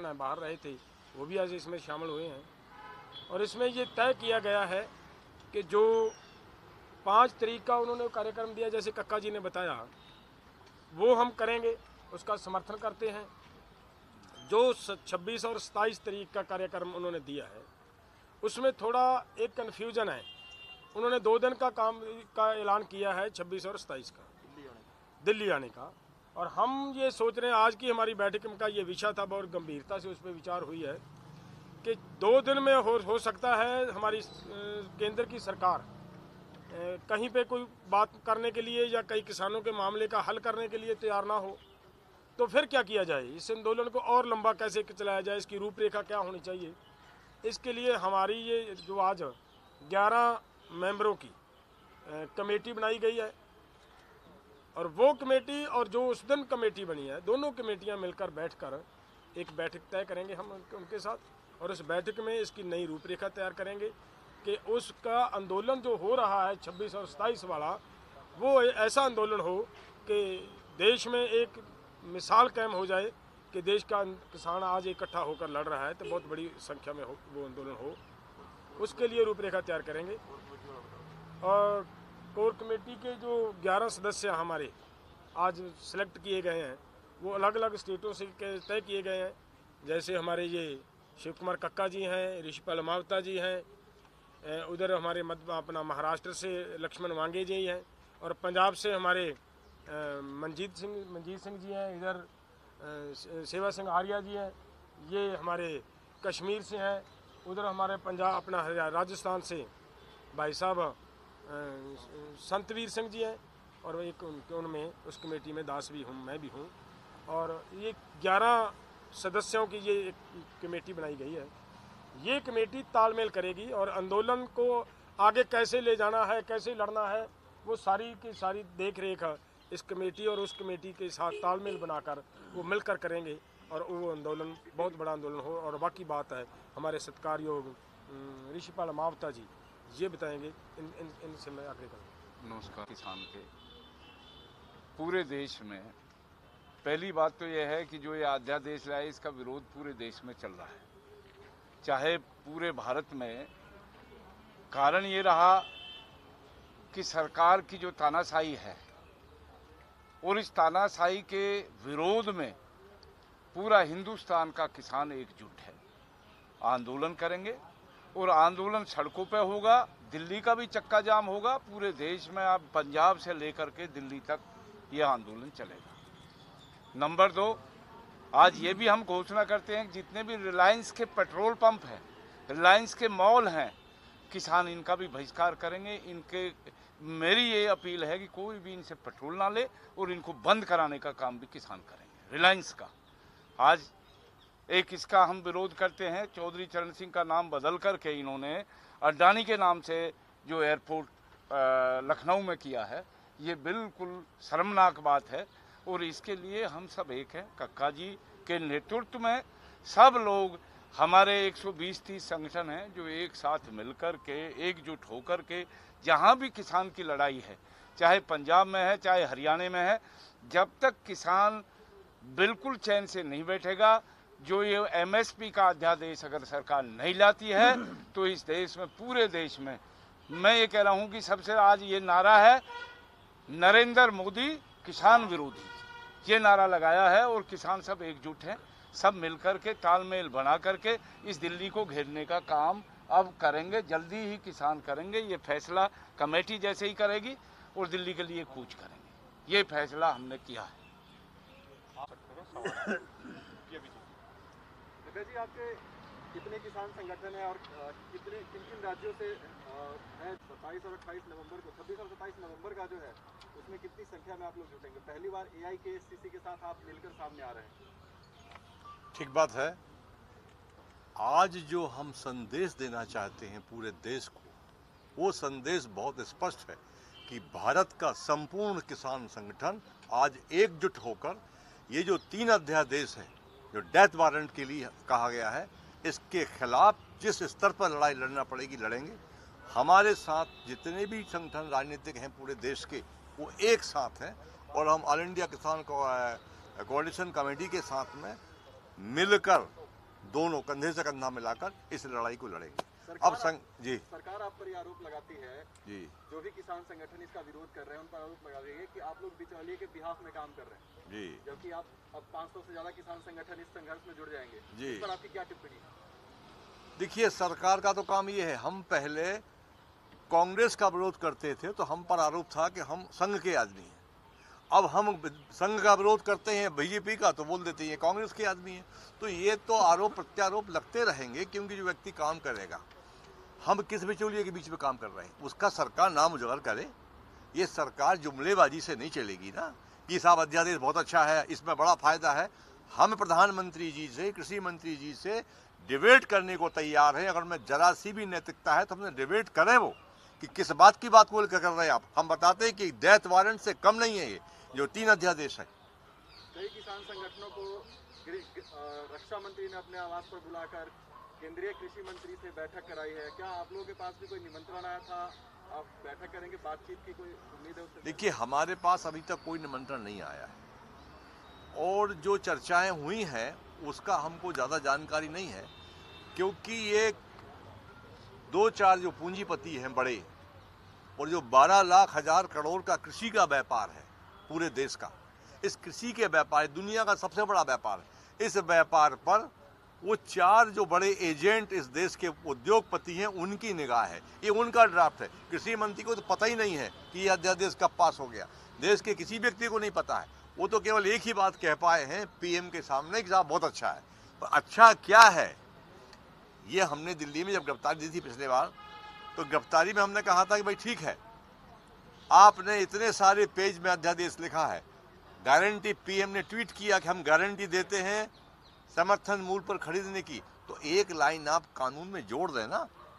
संगठन है बाहर रहे थे, वो भी आज इसमें शामिल हुए हैं। और इसमें ये तय किया गया है कि जो 5 तारीख का उन्होंने कार्यक्रम दिया, जैसे कक्का जी ने बताया, वो हम करेंगे, उसका समर्थन करते हैं। जो 26 और 27 तारीख का कार्यक्रम उन्होंने दिया है, उसमें थोड़ा एक कन्फ्यूजन है। उन्होंने 2 दिन का काम का ऐलान किया है, 26 और 27 का दिल्ली आने का। और हम ये सोच रहे हैं, आज की हमारी बैठक का ये विषय था, बहुत गंभीरता से उस पर विचार हुई है कि 2 दिन में हो सकता है हमारी केंद्र की सरकार कहीं पे कोई बात करने के लिए या कई किसानों के मामले का हल करने के लिए तैयार ना हो, तो फिर क्या किया जाए, इस आंदोलन को और लंबा कैसे चलाया जाए, इसकी रूपरेखा क्या होनी चाहिए। इसके लिए हमारी ये जो आज 11 मेंबरों की कमेटी बनाई गई है, और वो कमेटी और जो उस दिन कमेटी बनी है, दोनों कमेटियां मिलकर बैठकर एक बैठक तय करेंगे हम उनके साथ, और उस बैठक में इसकी नई रूपरेखा तैयार करेंगे कि उसका आंदोलन जो हो रहा है 26 और 27 वाला, वो ऐसा आंदोलन हो कि देश में एक मिसाल कायम हो जाए कि देश का किसान आज इकट्ठा होकर लड़ रहा है, तो बहुत बड़ी संख्या में हो वो आंदोलन हो। उसके लिए रूपरेखा तैयार करेंगे। और कोर कमेटी के जो 11 सदस्य हमारे आज सिलेक्ट किए गए हैं, वो अलग अलग स्टेटों से तय किए गए हैं। जैसे हमारे ये शिव कुमार कक्का जी हैं, ऋषिपाल मावता जी हैं, उधर हमारे अपना महाराष्ट्र से लक्ष्मण वांगे जी हैं, और पंजाब से हमारे मंजीत सिंह जी हैं, इधर सेवा सिंह आर्या जी हैं, ये हमारे कश्मीर से हैं, उधर हमारे पंजाब अपना राजस्थान से भाई साहब संतवीर सिंह जी हैं, और एक उनमें उस कमेटी में दास भी हूँ, मैं भी हूँ। और ये 11 सदस्यों की ये एक कमेटी बनाई गई है। ये कमेटी तालमेल करेगी और आंदोलन को आगे कैसे ले जाना है, कैसे लड़ना है, वो सारी की सारी देख रेख इस कमेटी और उस कमेटी के साथ तालमेल बनाकर वो मिलकर करेंगे, और वो आंदोलन बहुत बड़ा आंदोलन हो। और बाकी बात है हमारे सत्कारयोग ऋषिपाल मावता जी ये बताएंगे, इनसे मैं आगे करूँगा। नमस्कार। किसान के पूरे देश में पहली बात तो यह है कि जो ये अध्यादेश लाए, इसका विरोध पूरे देश में चल रहा है, चाहे पूरे भारत में। कारण ये रहा कि सरकार की जो तानाशाही है, और इस तानाशाही के विरोध में पूरा हिंदुस्तान का किसान एकजुट है। आंदोलन करेंगे, और आंदोलन सड़कों पे होगा, दिल्ली का भी चक्का जाम होगा, पूरे देश में अब पंजाब से लेकर के दिल्ली तक यह आंदोलन चलेगा। नंबर 2, आज ये भी हम घोषणा करते हैं कि जितने भी रिलायंस के पेट्रोल पंप हैं, रिलायंस के मॉल हैं, किसान इनका भी बहिष्कार करेंगे। मेरी ये अपील है कि कोई भी इनसे पेट्रोल ना ले, और इनको बंद कराने का काम भी किसान करेंगे। रिलायंस का आज एक इसका हम विरोध करते हैं, चौधरी चरण सिंह का नाम बदल करके इन्होंने अडानी के नाम से जो एयरपोर्ट लखनऊ में किया है, ये बिल्कुल शर्मनाक बात है। और इसके लिए हम सब एक हैं, कक्का जी के नेतृत्व में सब लोग, हमारे 120-30 संगठन हैं जो एक साथ मिलकर के एकजुट होकर के जहाँ भी किसान की लड़ाई है, चाहे पंजाब में है चाहे हरियाणा में है, जब तक किसान बिल्कुल चैन से नहीं बैठेगा, जो ये MSP का अध्यादेश अगर सरकार नहीं लाती है, तो इस देश में, पूरे देश में, मैं ये कह रहा हूँ कि सबसे आज ये नारा है, नरेंद्र मोदी किसान विरोधी, ये नारा लगाया है। और किसान सब एकजुट हैं, सब मिलकर के तालमेल बना करके इस दिल्ली को घेरने का काम अब करेंगे, जल्दी ही किसान करेंगे। ये फैसला कमेटी जैसे ही करेगी और दिल्ली के लिए कूच करेंगे, ये फैसला हमने किया है। जी, आपके कितने किसान संगठन है और किन किन राज्यों से है? 27 और 28 नवंबर को, 26 और 27 नवंबर का जो है, उसमें कितनी संख्या में आप लोग जुटेंगे? पहली बार AIKSCC के साथ आप मिलकर सामने आ रहे हैं। ठीक बात है। आज जो हम संदेश देना चाहते हैं पूरे देश को, वो संदेश बहुत स्पष्ट है कि भारत का संपूर्ण किसान संगठन आज एकजुट होकर ये जो 3 अध्यादेश है, जो डेथ वारंट के लिए कहा गया है, इसके खिलाफ जिस स्तर पर लड़ाई लड़ना पड़ेगी लड़ेंगे। हमारे साथ जितने भी संगठन राजनीतिक हैं पूरे देश के, वो एक साथ हैं, और हम ऑल इंडिया किसान कोऑर्डिनेशन कमेटी के साथ में मिलकर दोनों कंधे से कंधा मिलाकर इस लड़ाई को लड़ेंगे। अब सरकार आप पर ये आरोप लगाती है जी, जो भी किसान संगठन इसका विरोध कर रहे हैं उन पर आरोप लगा रही है कि आप लोग बिचौलिए के बिहाफ में काम कर रहे हैं जी, जबकि आप अब 500 से ज्यादा किसान संगठन इस संघर्ष में जुड़ जाएंगे। जी। इस पर आपकी क्या टिप्पणी? देखिए, सरकार का तो काम ये है, हम पहले कांग्रेस का विरोध करते थे तो हम पर आरोप था कि हम संघ के आदमी हैं। अब हम संघ का विरोध करते हैं बीजेपी का तो बोल देते हैं कांग्रेस के आदमी हैं। तो ये तो आरोप प्रत्यारोप लगते रहेंगे, क्योंकि जो व्यक्ति काम करेगा, हम किस बिचौलिए के बीच में काम कर रहे हैं उसका सरकार नाम उजागर करे। ये सरकार जुमलेबाजी से नहीं चलेगी ना कि साहब अध्यादेश बहुत अच्छा है, इसमें बड़ा फायदा है। हम प्रधानमंत्री जी से, कृषि मंत्री जी से डिबेट करने को तैयार हैं। अगर मैं जरा सी भी नैतिकता है तो हमने डिबेट करें वो कि किस बात की बात बोल कर रहे हैं आप। हम बताते हैं कि डेथ वारंट से कम नहीं है ये जो 3 अध्यादेश है। कई किसान संगठनों को रक्षा मंत्री ने अपने आवास पर बुलाकर केंद्रीय कृषि मंत्री से बैठक कराई है। क्या आप लोगों के पास भी कोई निमंत्रण आया था? आप बैठक करेंगे, बातचीत की कोई उम्मीद है उससे? देखिए, हमारे पास अभी तक कोई निमंत्रण नहीं आया है और जो चर्चाएं हुई हैं उसका हमको ज़्यादा जानकारी नहीं है, क्योंकि ये 2-4 जो पूंजीपति हैं बड़े और जो 12 लाख हजार करोड़ का कृषि का व्यापार है पूरे देश का, इस कृषि के व्यापार दुनिया का सबसे बड़ा व्यापार है। इस व्यापार पर वो 4 जो बड़े एजेंट इस देश के उद्योगपति हैं उनकी निगाह है। ये उनका ड्राफ्ट है। कृषि मंत्री को तो पता ही नहीं है कि ये अध्यादेश कब पास हो गया। देश के किसी व्यक्ति को नहीं पता है। वो तो केवल एक ही बात कह पाए हैं पीएम के सामने कि साहब बहुत अच्छा है। पर अच्छा क्या है ये हमने दिल्ली में जब गिरफ्तारी दी थी पिछले बार, तो गिरफ्तारी में हमने कहा था कि भाई ठीक है, आपने इतने सारे पेज में अध्यादेश लिखा है, गारंटी, पीएम ने ट्वीट किया कि हम गारंटी देते हैं समर्थन मूल्य पर खरीदने की, तो एक लाइन आप कानून में जोड़ देना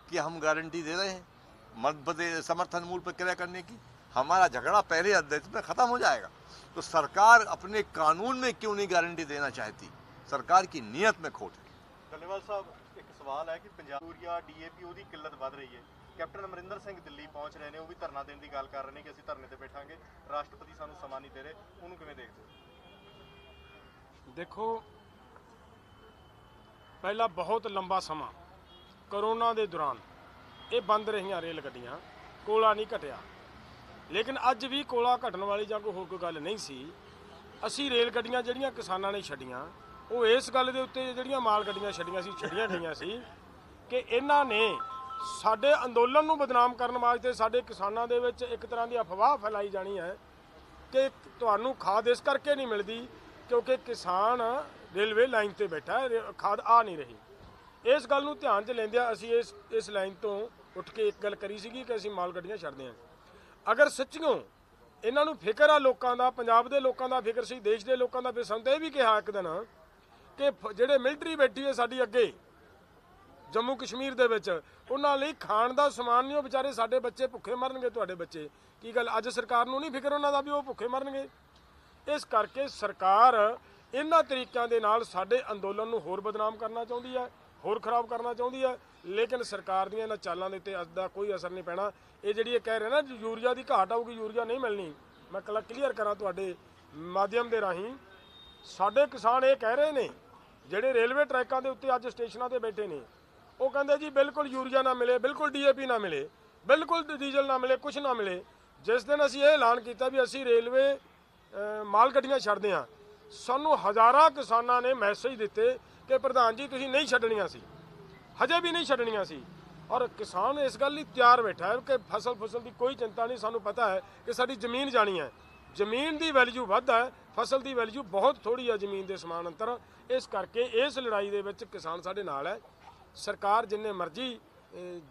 कि हम गारंटी दे रहे हैं समर्थन मूल्य पर क्रय करने की। हमारा झगड़ा पहले अध्यादेश में खत्म हो जाएगा। तो सरकार अपने कानून में क्यों नहीं गारंटी देना चाहती? सरकार की नीयत में खोट है। ਧੰਨਵਾਦ ਸਾਹਿਬ, ਇੱਕ ਸਵਾਲ ਹੈ ਕਿ ਪੰਜਾਬ ਯੂਰੀਆ ਡੀਏਪੀ ਉਹਦੀ ਕਿੱਲਤ ਵੱਧ ਰਹੀ ਹੈ। ਕੈਪਟਨ ਅਮਰਿੰਦਰ ਸਿੰਘ ਦਿੱਲੀ ਪਹੁੰਚ ਰਹੇ ਨੇ, ਉਹ ਵੀ ਧਰਨਾ ਦੇਣ ਦੀ ਗੱਲ ਕਰ ਰਹੇ ਨੇ ਕਿ ਅਸੀਂ ਧਰਨੇ ਤੇ ਬੈਠਾਂਗੇ, ਰਾਸ਼ਟਰਪਤੀ ਸਾਨੂੰ ਸਮਾਂ ਨਹੀਂ ਦੇ ਰਹੇ। ਉਹਨੂੰ ਕਿਵੇਂ ਦੇਖਦੇ ਹੋ? ਦੇਖੋ, ਪਹਿਲਾਂ ਬਹੁਤ ਲੰਬਾ ਸਮਾਂ ਕਰੋਨਾ ਦੇ ਦੌਰਾਨ ਇਹ ਬੰਦ ਰਹੀਆਂ ਰੇਲ ਗੱਡੀਆਂ, ਕੋਲਾ ਨਹੀਂ ਘਟਿਆ। ਲੇਕਿਨ ਅੱਜ ਵੀ ਕੋਲਾ ਘਟਣ ਵਾਲੀ ਜਾਂ ਕੋਈ ਹੋਰ ਕੋਈ ਗੱਲ ਨਹੀਂ ਸੀ। ਅਸੀਂ ਰੇਲ ਗੱਡੀਆਂ ਜਿਹੜੀਆਂ ਕਿਸਾਨਾਂ ਨੇ ਛੱਡੀਆਂ, ਉਹ ਇਸ ਗੱਲ ਦੇ ਉੱਤੇ ਜਿਹੜੀਆਂ ਮਾਲ ਗੱਡੀਆਂ ਛੱਡੀਆਂ ਗਈਆਂ ਸੀ ਕਿ ਇਹਨਾਂ ਨੇ ਸਾਡੇ ਅੰਦੋਲਨ ਨੂੰ ਬਦਨਾਮ ਕਰਨ ਵਾਸਤੇ ਸਾਡੇ ਕਿਸਾਨਾਂ ਦੇ ਵਿੱਚ ਇੱਕ ਤਰ੍ਹਾਂ ਦੀ ਅਫਵਾਹ ਫੈਲਾਈ ਜਾਣੀ ਹੈ ਕਿ ਤੁਹਾਨੂੰ ਖਾਦ ਇਸ ਕਰਕੇ ਨਹੀਂ ਮਿਲਦੀ ਕਿਉਂਕਿ ਕਿਸਾਨ ਰੇਲਵੇ ਲਾਈਨ ਤੇ ਬੈਠਾ ਹੈ, ਖਾਦ ਆ ਨਹੀਂ ਰਹੀ। ਇਸ ਗੱਲ ਨੂੰ ਧਿਆਨ 'ਚ ਲੈਂਦਿਆਂ ਅਸੀਂ ਇਸ ਲਾਈਨ ਤੋਂ ਉੱਠ ਕੇ ਇੱਕ ਗੱਲ ਕਰੀ ਸੀਗੀ ਕਿ ਅਸੀਂ ਮਾਲ ਗੱਡੀਆਂ ਛੱਡਦੇ ਹਾਂ। ਅਗਰ ਸੱਚੀਓ ਇਹਨਾਂ ਨੂੰ ਫਿਕਰ ਆ ਲੋਕਾਂ ਦਾ, ਪੰਜਾਬ ਦੇ ਲੋਕਾਂ ਦਾ ਫਿਕਰ ਸੀ, ਦੇਸ਼ ਦੇ ਲੋਕਾਂ ਦਾ, ਫਿਰ ਸਾਨੂੰ ਤਾਂ ਇਹ ਵੀ ਕਿਹਾ ਇੱਕ ਦਿਨ ਕਿ ਜਿਹੜੇ ਮਿਲਟਰੀ ਬੈਠੀ ਹੈ ਸਾਡੀ ਅੱਗੇ ਜੰਮੂ ਕਸ਼ਮੀਰ ਦੇ ਵਿੱਚ, ਉਹਨਾਂ ਲਈ ਖਾਣ ਦਾ ਸਮਾਨ ਨਹੀਂ, ਉਹ ਵਿਚਾਰੇ ਸਾਡੇ ਬੱਚੇ ਭੁੱਖੇ ਮਰਨਗੇ। ਤੁਹਾਡੇ ਬੱਚੇ ਕੀ ਗੱਲ ਅੱਜ ਸਰਕਾਰ ਨੂੰ ਨਹੀਂ ਫਿਕਰ ਉਹਨਾਂ ਦਾ ਵੀ ਉਹ ਭੁੱਖੇ ਮਰਨਗੇ? ਇਸ ਕਰਕੇ ਸਰਕਾਰ ਇਹਨਾਂ ਤਰੀਕਿਆਂ ਦੇ ਨਾਲ ਸਾਡੇ ਅੰਦੋਲਨ ਨੂੰ ਹੋਰ ਬਦਨਾਮ ਕਰਨਾ ਚਾਹੁੰਦੀ ਹੈ, ਹੋਰ ਖਰਾਬ ਕਰਨਾ ਚਾਹੁੰਦੀ ਹੈ। ਲੇਕਿਨ ਸਰਕਾਰ ਦੀਆਂ ਇਹਨਾਂ ਚਾਲਾਂ ਦੇ ਉੱਤੇ ਅੱਜ ਦਾ ਕੋਈ ਅਸਰ ਨਹੀਂ ਪੈਣਾ। ਇਹ ਜਿਹੜੀ ਇਹ ਕਹਿ ਰਹੇ ਨਾ ਯੂਰੀਆ ਦੀ ਘਾਟ ਆਊਗੀ, ਯੂਰੀਆ ਨਹੀਂ ਮਿਲਣੀ। ਮੈਂ ਕਲੀਅਰ ਕਰਾਂ ਤੁਹਾਡੇ ਮਾਧਿਅਮ ਦੇ ਰਾਹੀਂ, ਸਾਡੇ ਕਿਸਾਨ ਇਹ ਕਹਿ ਰਹੇ ਨੇ ਜਿਹੜੇ ਰੇਲਵੇ ਟਰੈਕਾਂ ਦੇ ਉੱਤੇ ਅੱਜ ਸਟੇਸ਼ਨਾਂ ਤੇ ਬੈਠੇ ਨੇ, ਉਹ ਕਹਿੰਦੇ ਜੀ ਬਿਲਕੁਲ ਯੂਰੀਆ ਨਾ ਮਿਲੇ, ਬਿਲਕੁਲ ਡੀਏਪੀ ਨਾ ਮਿਲੇ, ਬਿਲਕੁਲ ਡੀਜ਼ਲ ਨਾ ਮਿਲੇ, ਕੁਛ ਨਾ ਮਿਲੇ। ਜਿਸ ਦਿਨ ਅਸੀਂ ਇਹ ਐਲਾਨ ਕੀਤਾ ਵੀ ਅਸੀਂ ਰੇਲਵੇ ਮਾਲ ਗੱਡੀਆਂ ਛੱਡਦੇ ਹਾਂ, ਸਾਨੂੰ ਹਜ਼ਾਰਾਂ ਕਿਸਾਨਾਂ ਨੇ ਮੈਸੇਜ ਦਿੱਤੇ ਕਿ ਪ੍ਰਧਾਨ ਜੀ ਤੁਸੀਂ ਨਹੀਂ ਛੱਡਣੀਆਂ ਸੀ, ਹਜੇ ਵੀ ਨਹੀਂ ਛੱਡਣੀਆਂ ਸੀ। ਔਰ ਕਿਸਾਨ ਇਸ ਗੱਲ ਲਈ ਤਿਆਰ ਬੈਠਾ ਹੈ ਕਿ ਫਸਲ ਦੀ ਕੋਈ ਚਿੰਤਾ ਨਹੀਂ, ਸਾਨੂੰ ਪਤਾ ਹੈ ਕਿ ਸਾਡੀ ਜ਼ਮੀਨ ਜਾਣੀ ਹੈ, ਜ਼ਮੀਨ ਦੀ ਵੈਲਿਊ ਵੱਧ ਹੈ, ਫਸਲ ਦੀ ਵੈਲਿਊ ਬਹੁਤ ਥੋੜ੍ਹੀ ਹੈ ਜ਼ਮੀਨ ਦੇ ਸਮਾਨ ਅੰਤਰ। ਇਸ ਕਰਕੇ ਇਸ ਲੜਾਈ ਦੇ ਵਿੱਚ ਕਿਸਾਨ ਸਾਡੇ ਨਾਲ ਹੈ। ਸਰਕਾਰ ਜਿੰਨੇ ਮਰਜ਼ੀ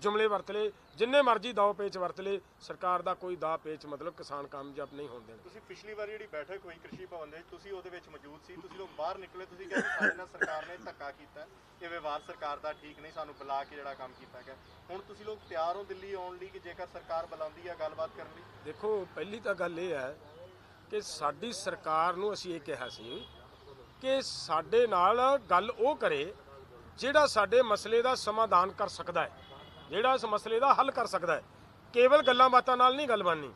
ਜੁਮਲੇ ਵਰਤ ਲੇ, ਜਿੰਨੇ ਮਰਜ਼ੀ ਦਾਅ ਪੇਚ ਵਰਤ ਲੇ, ਸਰਕਾਰ ਦਾ ਕੋਈ ਦਾਅ ਪੇਚ ਮਤਲਬ ਕਿਸਾਨ ਕਾਮਯਾਬ ਨਹੀਂ ਹੋਣ ਦੇਣਗੇ। ਤੁਸੀਂ ਪਿਛਲੀ ਵਾਰ ਜਿਹੜੀ ਬੈਠਕ ਹੋਈ ਕ੍ਰਿਸ਼ੀ ਭਵਨ ਦੇ, ਤੁਸੀਂ ਉਹਦੇ ਵਿੱਚ ਮੌਜੂਦ ਸੀ, ਤੁਸੀਂ ਲੋਕ ਬਾਹਰ ਨਿਕਲੇ, ਤੁਸੀਂ ਕਿਹਾ ਕਿ ਸਾਡੇ ਨਾਲ ਸਰਕਾਰ ਨੇ ਧੱਕਾ ਕੀਤਾ, ਇਹ ਵਿਵਹਾਰ ਸਰਕਾਰ ਦਾ ਠੀਕ ਨਹੀਂ, ਸਾਨੂੰ ਬੁਲਾ ਕੇ ਜਿਹੜਾ ਕੰਮ ਕੀਤਾ ਗਿਆ। ਹੁਣ ਤੁਸੀਂ ਲੋਕ ਤਿਆਰ ਹੋ ਦਿੱਲੀ ਆਉਣ ਲਈ ਕਿ ਜੇਕਰ ਸਰਕਾਰ ਬੁਲਾਉਂਦੀ ਹੈ ਗੱਲਬਾਤ ਕਰਨ ਲਈ? ਦੇਖੋ, ਪਹਿਲੀ ਤਾਂ ਗੱਲ ਇਹ ਹੈ ਕਿ ਸਾਡੀ ਸਰਕਾਰ ਨੂੰ ਅਸੀਂ ਇਹ ਕਿਹਾ ਸੀ ਕਿ ਸਾਡੇ ਨਾਲ ਗੱਲ ਉਹ ਕਰੇ ਜਿਹੜਾ ਸਾਡੇ ਮਸਲੇ ਦਾ ਸਮਾਧਾਨ ਕਰ ਸਕਦਾ ਹੈ, ਜਿਹੜਾ ਇਸ ਮਸਲੇ ਦਾ ਹੱਲ ਕਰ ਸਕਦਾ ਹੈ। ਕੇਵਲ ਗੱਲਾਂ ਬਾਤਾਂ ਨਾਲ ਨਹੀਂ ਗੱਲ ਬਣਨੀ।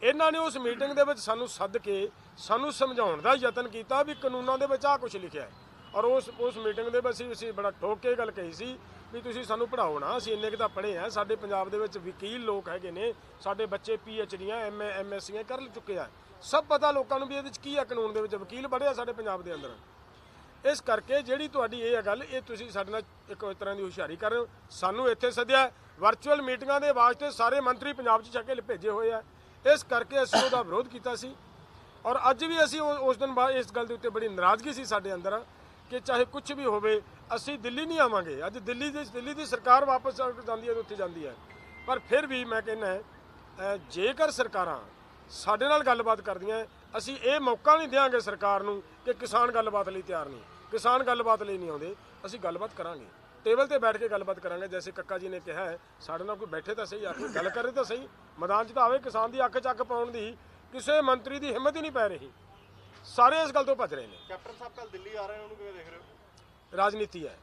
ਇਹਨਾਂ ਨੇ ਉਸ ਮੀਟਿੰਗ ਦੇ ਵਿੱਚ ਸਾਨੂੰ ਸੱਦ ਕੇ ਸਾਨੂੰ ਸਮਝਾਉਣ ਦਾ ਯਤਨ ਕੀਤਾ ਵੀ ਕਾਨੂੰਨਾਂ ਦੇ ਵਿੱਚ ਆਹ ਕੁਝ ਲਿਖਿਆ ਹੈ, ਔਰ ਉਸ ਮੀਟਿੰਗ ਦੇ ਵਿੱਚ ਅਸੀਂ ਬੜਾ ਠੋਕ ਕੇ ਗੱਲ ਕਹੀ ਸੀ ਵੀ ਤੁਸੀਂ ਸਾਨੂੰ ਪੜ੍ਹਾਓ ਨਾ, ਅਸੀਂ ਇੰਨੇ ਕੁ ਤਾਂ ਪੜ੍ਹੇ ਆ, ਸਾਡੇ ਪੰਜਾਬ ਦੇ ਵਿੱਚ ਵਕੀਲ ਲੋਕ ਹੈਗੇ ਨੇ, ਸਾਡੇ ਬੱਚੇ PhDਆਂ MA MSCਆਂ ਕਰ ਚੁੱਕੇ ਆ, ਸਭ ਪਤਾ ਲੋਕਾਂ ਨੂੰ ਵੀ ਇਹਦੇ ਵਿੱਚ ਕੀ ਆ, ਕਾਨੂੰਨ ਦੇ ਵਿੱਚ ਵਕੀਲ ਬੜੇ ਆ ਸਾਡੇ ਪੰਜਾਬ ਦੇ ਅੰਦਰ। ਇਸ ਕਰਕੇ ਜਿਹੜੀ ਤੁਹਾਡੀ ਇਹ ਹੈ ਗੱਲ, ਇਹ ਤੁਸੀਂ ਸਾਡੇ ਨਾਲ ਇੱਕ ਤਰ੍ਹਾਂ ਦੀ ਹੁਸ਼ਿਆਰੀ ਕਰ ਰਹੇ ਹੋ। ਸਾਨੂੰ ਇੱਥੇ ਸੱਦਿਆ ਵਰਚੁਅਲ ਮੀਟਿੰਗਾਂ ਦੇ ਵਾਸਤੇ, ਸਾਰੇ ਮੰਤਰੀ ਪੰਜਾਬ 'ਚ ਚੱਕੇ ਭੇਜੇ ਹੋਏ ਆ, ਇਸ ਕਰਕੇ ਅਸੀਂ ਉਹਦਾ ਵਿਰੋਧ ਕੀਤਾ ਸੀ। ਔਰ ਅੱਜ ਵੀ ਅਸੀਂ ਉਸ ਦਿਨ ਬਾਅਦ ਇਸ ਗੱਲ ਦੇ ਉੱਤੇ ਬੜੀ ਨਾਰਾਜ਼ਗੀ ਸੀ ਸਾਡੇ ਅੰਦਰ ਕਿ ਚਾਹੇ ਕੁਝ ਵੀ ਹੋਵੇ ਅਸੀਂ ਦਿੱਲੀ ਨਹੀਂ ਆਵਾਂਗੇ। ਅੱਜ ਦਿੱਲੀ ਦੀ ਸਰਕਾਰ ਵਾਪਸ ਜਾਂਦੀ ਹੈ, ਉੱਥੇ ਜਾਂਦੀ ਹੈ, ਪਰ ਫਿਰ ਵੀ ਮੈਂ ਕਹਿੰਦਾ ਜੇਕਰ ਸਰਕਾਰਾਂ ਸਾਡੇ ਨਾਲ ਗੱਲਬਾਤ ਕਰਦੀਆਂ, ਅਸੀਂ ਇਹ ਮੌਕਾ ਨਹੀਂ ਦਿਆਂਗੇ ਸਰਕਾਰ ਨੂੰ ਕਿ ਕਿਸਾਨ ਗੱਲਬਾਤ ਲਈ ਤਿਆਰ ਨਹੀਂ, ਕਿਸਾਨ ਗੱਲਬਾਤ ਲਈ ਨਹੀਂ ਆਉਂਦੇ। ਅਸੀਂ ਗੱਲਬਾਤ ਕਰਾਂਗੇ, ਟੇਬਲ ਤੇ ਬੈਠ ਕੇ ਗੱਲਬਾਤ ਕਰਾਂਗੇ। ਜੈਸੇ ਕੱਕਾ ਜੀ ਨੇ ਕਿਹਾ ਹੈ, ਸਾਡੇ ਨਾਲ ਕੋਈ ਬੈਠੇ ਤਾਂ ਸਹੀ, ਆ ਕੇ ਗੱਲ ਕਰੇ ਤਾਂ ਸਹੀ, ਮੈਦਾਨ 'ਚ ਤਾਂ ਆਵੇ। ਕਿਸਾਨ ਦੀ ਅੱਖ 'ਚ ਅੱਖ ਪਾਉਣ ਦੀ ਕਿਸੇ ਮੰਤਰੀ ਦੀ ਹਿੰਮਤ ਹੀ ਨਹੀਂ ਪੈ ਰਹੀ, ਸਾਰੇ ਇਸ ਗੱਲ ਤੋਂ ਭੱਜ ਰਹੇ ਨੇ। ਕੈਪਟਨ ਸਾਹਿਬ ਕੱਲ ਦਿੱਲੀ ਆ ਰਹੇ ਨੇ, ਉਹਨੂੰ ਕਿਵੇਂ ਦੇਖ ਰਹੇ ਹੋ? ਰਾਜਨੀਤੀ ਹੈ,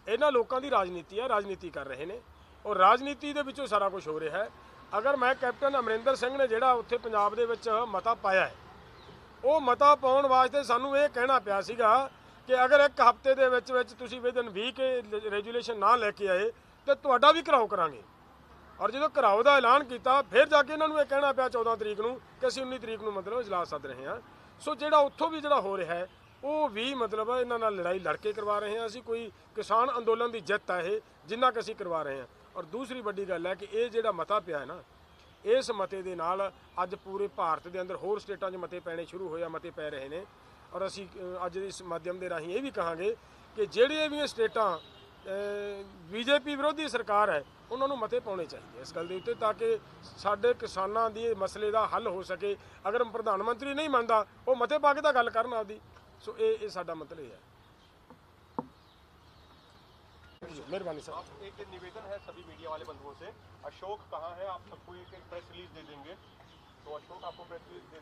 ਇਹਨਾਂ ਲੋਕਾਂ ਦੀ ਰਾਜਨੀਤੀ ਹੈ, ਰਾਜਨੀਤੀ ਕਰ ਰਹੇ ਨੇ ਔਰ ਰਾਜਨੀਤੀ ਦੇ ਵਿੱਚੋਂ ਸਾਰਾ ਕੁਝ ਹੋ ਰਿਹਾ ਹੈ। ਅਗਰ ਮੈਂ ਕੈਪਟਨ ਅਮਰਿੰਦਰ ਸਿੰਘ ਨੇ ਜਿਹੜਾ ਉੱਥੇ ਪੰਜਾਬ ਦੇ ਵਿੱਚ ਮਤਾ ਪਾਇਆ ਹੈ, ਉਹ ਮਤਾ ਪਾਉਣ ਵਾਸਤੇ ਸਾਨੂੰ ਇਹ ਕਹਿਣਾ ਪਿਆ ਸੀਗਾ ਕਿ ਅਗਰ ਇੱਕ ਹਫ਼ਤੇ ਦੇ ਵਿੱਚ ਤੁਸੀਂ ਵਿਦਨ ਵੀਕ ਰੈਜੂਲੇਸ਼ਨ ਨਾ ਲੈ ਕੇ ਆਏ ਤੇ ਤੁਹਾਡਾ ਵੀ ਘਰਾਓ ਕਰਾਂਗੇ। ਔਰ ਜਦੋਂ ਘਰਾਓ ਦਾ ਐਲਾਨ ਕੀਤਾ, ਫਿਰ ਜਾ ਕੇ ਇਹਨਾਂ ਨੂੰ ਇਹ ਕਹਿਣਾ ਪਿਆ 14 ਤਰੀਕ ਨੂੰ ਕਿ ਅਸੀਂ 19 ਤਰੀਕ ਨੂੰ ਮਤਲਬ ਇਜਲਾਸ ਸੱਦ ਰਹੇ ਹਾਂ। ਸੋ ਜਿਹੜਾ ਉੱਥੋਂ ਵੀ ਜਿਹੜਾ ਹੋ ਰਿਹਾ ਹੈ, ਉਹ ਵੀ ਮਤਲਬ ਇਹਨਾਂ ਨਾਲ ਲੜਾਈ ਲੜ ਕੇ ਕਰਵਾ ਰਹੇ ਹਾਂ। ਅਸੀਂ ਕੋਈ ਕਿਸਾਨ ਅੰਦੋਲਨ ਦੀ ਜਿੱਤ ਹੈ ਇਹ, ਜਿੰਨਾ ਕਿ ਅਸੀਂ ਕਰਵਾ ਰਹੇ ਹਾਂ। ਔਰ ਦੂਸਰੀ ਵੱਡੀ ਗੱਲ ਹੈ ਕਿ ਇਹ ਜਿਹੜਾ ਮਤਾ ਪਿਆ ਹੈ ਨਾ, ਇਸ ਮਤੇ ਦੇ ਨਾਲ ਅੱਜ ਪੂਰੇ ਭਾਰਤ ਦੇ ਅੰਦਰ ਹੋਰ ਸਟੇਟਾਂ 'ਚ ਮਤੇ ਪੈਣੇ ਸ਼ੁਰੂ ਹੋਏ ਆ, ਮਤੇ ਪੈ ਰਹੇ ਨੇ। ਔਰ ਅਸੀਂ ਅੱਜ ਇਸ ਮਾਧਿਅਮ ਦੇ ਰਾਹੀਂ ਇਹ ਵੀ ਕਹਾਂਗੇ ਕਿ ਜਿਹੜੀਆਂ ਵੀ ਸਟੇਟਾਂ BJP ਵਿਰੋਧੀ ਸਰਕਾਰ ਹੈ, ਉਹਨਾਂ ਨੂੰ ਮਤੇ ਪਾਉਣੇ ਚਾਹੀਦੇ ਇਸ ਗੱਲ ਦੇ ਉੱਤੇ, ਤਾਂ ਕਿ ਸਾਡੇ ਕਿਸਾਨਾਂ ਦੀ ਮਸਲੇ ਦਾ ਹੱਲ ਹੋ ਸਕੇ। ਅਗਰ ਪ੍ਰਧਾਨ ਮੰਤਰੀ ਨਹੀਂ ਮੰਨਦਾ, ਉਹ ਮਤੇ ਪਾ ਕੇ ਤਾਂ ਗੱਲ ਕਰਨ ਆਪਦੀ। ਸੋ ਇਹ ਸਾਡਾ ਮਤਲਬ ਇਹ है। मेहरबानी सर। आप एक निवेदन है सभी मीडिया वाले बंधुओं से, अशोक कहाँ है, आप सबको एक प्रेस रिलीज दे देंगे, तो अशोक आपको प्रेस रिलीज दे